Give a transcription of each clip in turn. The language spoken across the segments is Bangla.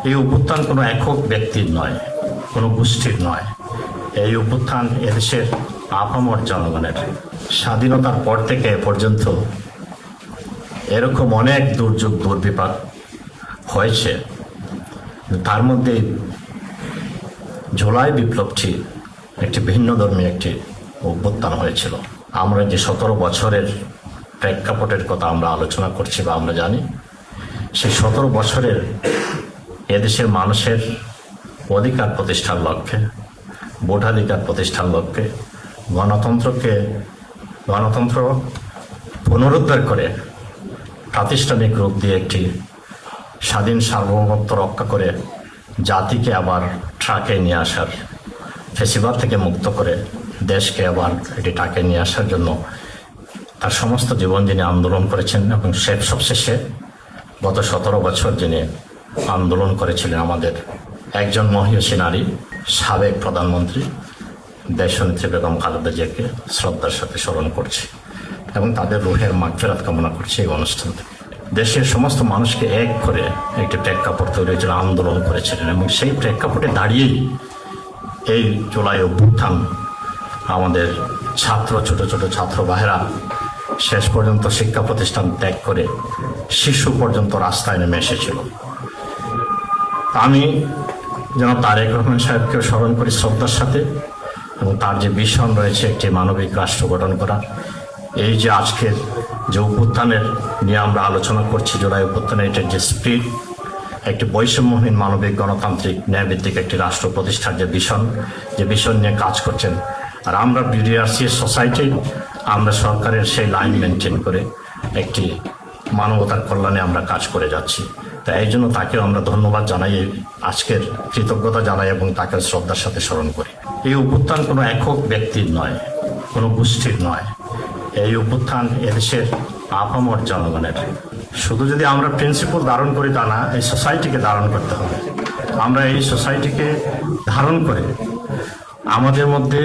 এই অভ্যুত্থান কোনো একক ব্যক্তির নয়, কোনো গোষ্ঠীর নয়। এই অভ্যুত্থান এদেশের আপামর জনগণের। স্বাধীনতার পর থেকে এ পর্যন্ত এরকম অনেক দুর্যোগ দুর্বিপাক হয়েছে, তার মধ্যে জুলাই বিপ্লবটি একটি ভিন্ন ধর্মী একটি অভ্যুত্থান হয়েছিল। আমরা যে 17 বছরের প্রেক্ষাপটের কথা আমরা আলোচনা করছি বা আমরা জানি, সেই 17 বছরের এদেশের মানুষের অধিকার প্রতিষ্ঠার লক্ষ্যে, ভোটাধিকার প্রতিষ্ঠার লক্ষ্যে, গণতন্ত্র পুনরুদ্ধার করে প্রাতিষ্ঠানিক রূপ দিয়ে একটি স্বাধীন সার্বভৌমত্ব রক্ষা করে জাতিকে আবার ট্রাকে নিয়ে আসার, ফেসিবাদ থেকে মুক্ত করে দেশকে আবার এটি ট্রাকে নিয়ে আসার জন্য তার সমস্ত জীবন যিনি আন্দোলন করেছেন, এবং সবশেষে গত 17 বছর যিনি আন্দোলন করেছিলেন আমাদের একজন মহিষী নারী, সাবেক প্রধানমন্ত্রী দেশনেত্রী বেগম খালেদা জিয়াকে শ্রদ্ধার সাথে স্মরণ করছি এবং তাদের রুহের মাগফিরাত কামনা করছি। এই অনুষ্ঠান দেশের সমস্ত মানুষকে এক করে একটি প্রেক্ষাপট তৈরি হয়েছিল, আন্দোলন করেছিলেন, এবং সেই প্রেক্ষাপটে দাঁড়িয়েই এই জুলাই অভ্যুত্থান আমাদের ছোট ছোট ছাত্র ভাইয়েরা শেষ পর্যন্ত শিক্ষা প্রতিষ্ঠান ত্যাগ করে শিশু পর্যন্ত রাস্তায় নেমে এসেছিল। আমি যেন তারেক রহমান সাহেবকেও স্মরণ করি শ্রদ্ধার সাথে, এবং তার যে ভিশন রয়েছে একটি মানবিক রাষ্ট্র গঠন করা। এই যে আজকের যে অভ্যুত্থানের নিয়ে আমরা আলোচনা করছি, জুলাই অভ্যুত্থানের এটার যে স্পিড, একটি বৈষম্যহীন মানবিক গণতান্ত্রিক ন্যায়ভিত্তিক একটি রাষ্ট্র প্রতিষ্ঠার যে ভিশন নিয়ে কাজ করছেন। আর আমরা বিডিআরসি সোসাইটি, আমরা সরকারের সেই লাইন মেনটেন করে একটি মানবতার কল্যাণে আমরা কাজ করে যাচ্ছি। তাই এই জন্য তাকেও আমরা ধন্যবাদ জানাই, আজকের কৃতজ্ঞতা জানাই এবং তাকে শ্রদ্ধার সাথে স্মরণ করি। এই অভ্যুত্থান কোনো একক ব্যক্তির নয়, কোনো গোষ্ঠীর নয়। এই অভ্যুত্থান এদেশের আপামর জনগণের। শুধু যদি আমরা প্রিন্সিপাল ধারণ করি তা না, এই সোসাইটিকে ধারণ করতে হবে। আমরা এই সোসাইটিকে ধারণ করে আমাদের মধ্যে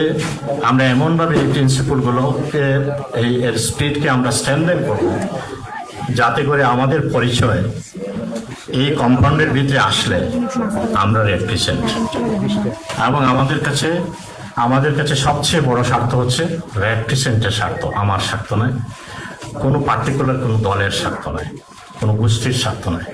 আমরা এমনভাবে এই প্রিন্সিপালগুলোকে, এর স্পিডকে আমরা স্ট্যান্ডার্ড করব, যাতে করে আমাদের পরিচয় এই কম্পাউন্ডের ভিতরে আসলে আমরা রেপ্রেজেন্ট। এবং আমাদের কাছে সবচেয়ে বড় স্বার্থ হচ্ছে রেপ্রেজেন্টের স্বার্থ, আমার স্বার্থ নয়, কোনো পার্টিকুলার কোনো দলের স্বার্থ নয়, কোনো গোষ্ঠীর স্বার্থ নয়।